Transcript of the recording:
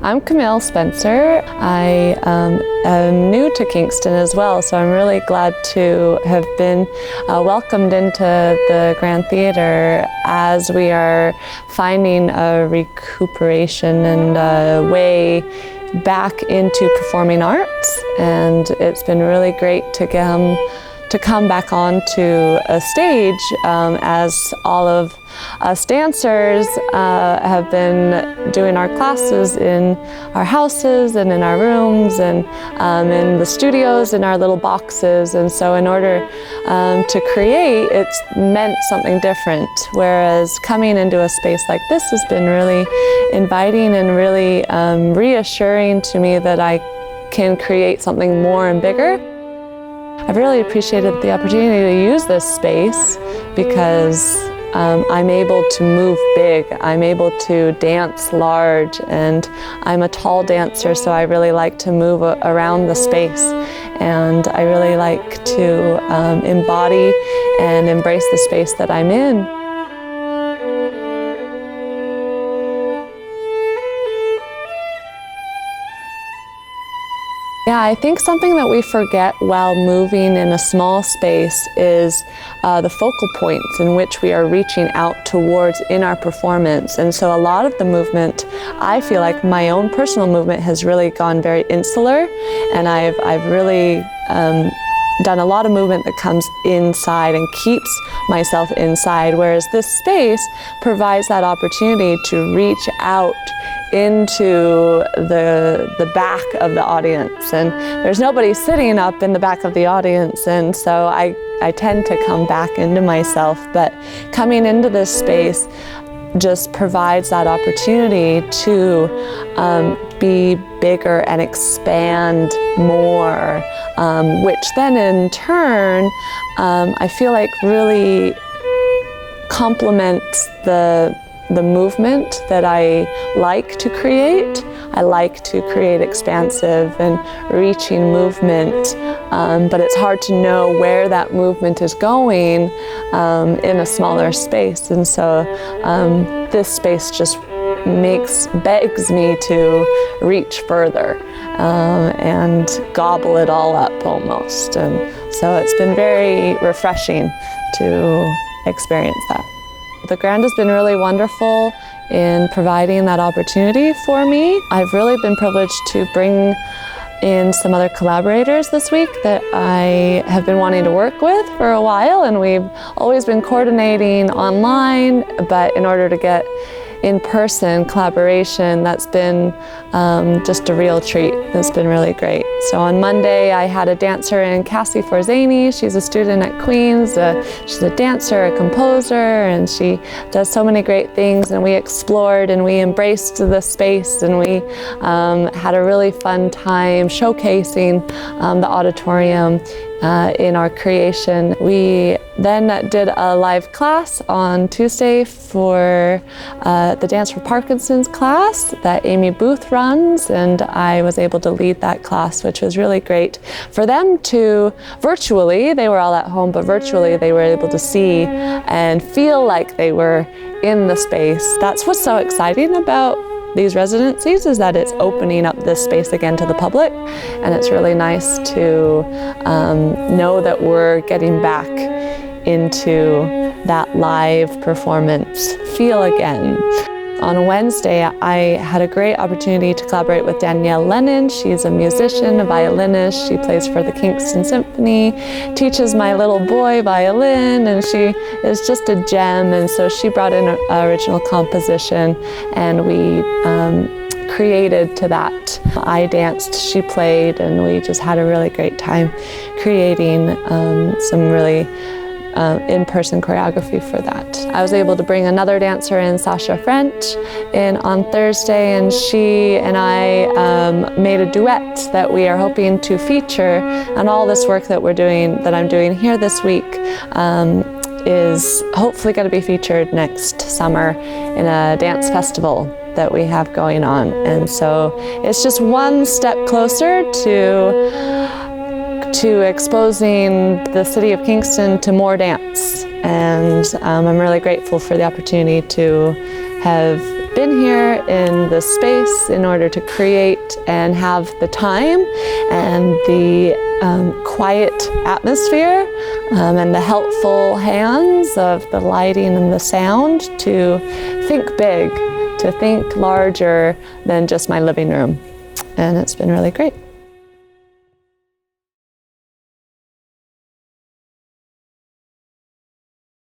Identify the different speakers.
Speaker 1: I'm Camille Spencer. I am new to Kingston as well, so I'm really glad to have been welcomed into the Grand Theatre as we are finding a recuperation and a way back into performing arts. And it's been really great to come back onto a stage as all of us dancers have been doing our classes in our houses and in our rooms and in the studios in our little boxes. And so in order to create, it's meant something different, whereas coming into a space like this has been really inviting and really reassuring to me that I can create something more and bigger. I've really appreciated the opportunity to use this space because I'm able to move big, I'm able to dance large, and I'm a tall dancer, so I really like to move around the space. And I really like to embody and embrace the space that I'm in. Yeah, I think something that we forget while moving in a small space is the focal points in which we are reaching out towards in our performance. And so a lot of the movement, I feel like my own personal movement has really gone very insular, and I've really done a lot of movement that comes inside and keeps myself inside, whereas this space provides that opportunity to reach out into the back of the audience. And there's nobody sitting up in the back of the audience, and so I tend to come back into myself, but coming into this space just provides that opportunity to be bigger and expand more, which then in turn I feel like really complements the movement that I like to create. I like to create expansive and reaching movement, but it's hard to know where that movement is going in a smaller space. And so this space just begs me to reach further and gobble it all up almost. And so it's been very refreshing to experience that. The Grand has been really wonderful in providing that opportunity for me. I've really been privileged to bring in some other collaborators this week that I have been wanting to work with for a while, and we've always been coordinating online, but in order to get in-person collaboration, that's been just a real treat. It's been really great. So on Monday, I had a dancer in Cassie Forzani. She's a student at Queen's. She's a dancer, a composer, and she does so many great things. And we explored and we embraced the space, and we had a really fun time showcasing the auditorium in our creation. We then did a live class on Tuesday for the Dance for Parkinson's class that Amy Booth runs, and I was able to lead that class, which was really great for them to virtually, they were all at home, but virtually they were able to see and feel like they were in the space. That's what's so exciting about these residencies, is that it's opening up this space again to the public, and it's really nice to know that we're getting back into that live performance feel again. On Wednesday, I had a great opportunity to collaborate with Danielle Lennon. She's a musician, a violinist. She plays for the Kingston Symphony, teaches my little boy violin, and she is just a gem. And so she brought in an original composition, and we created to that. I danced, she played, and we just had a really great time creating some really in-person choreography for that. I was able to bring another dancer in, Sasha French, in on Thursday, and she and I made a duet that we are hoping to feature. And all this work that I'm doing here this week is hopefully going to be featured next summer in a dance festival that we have going on. And so it's just one step closer to exposing the city of Kingston to more dance. And I'm really grateful for the opportunity to have been here in the space in order to create and have the time and the quiet atmosphere and the helpful hands of the lighting and the sound to think big, to think larger than just my living room. And it's been really great.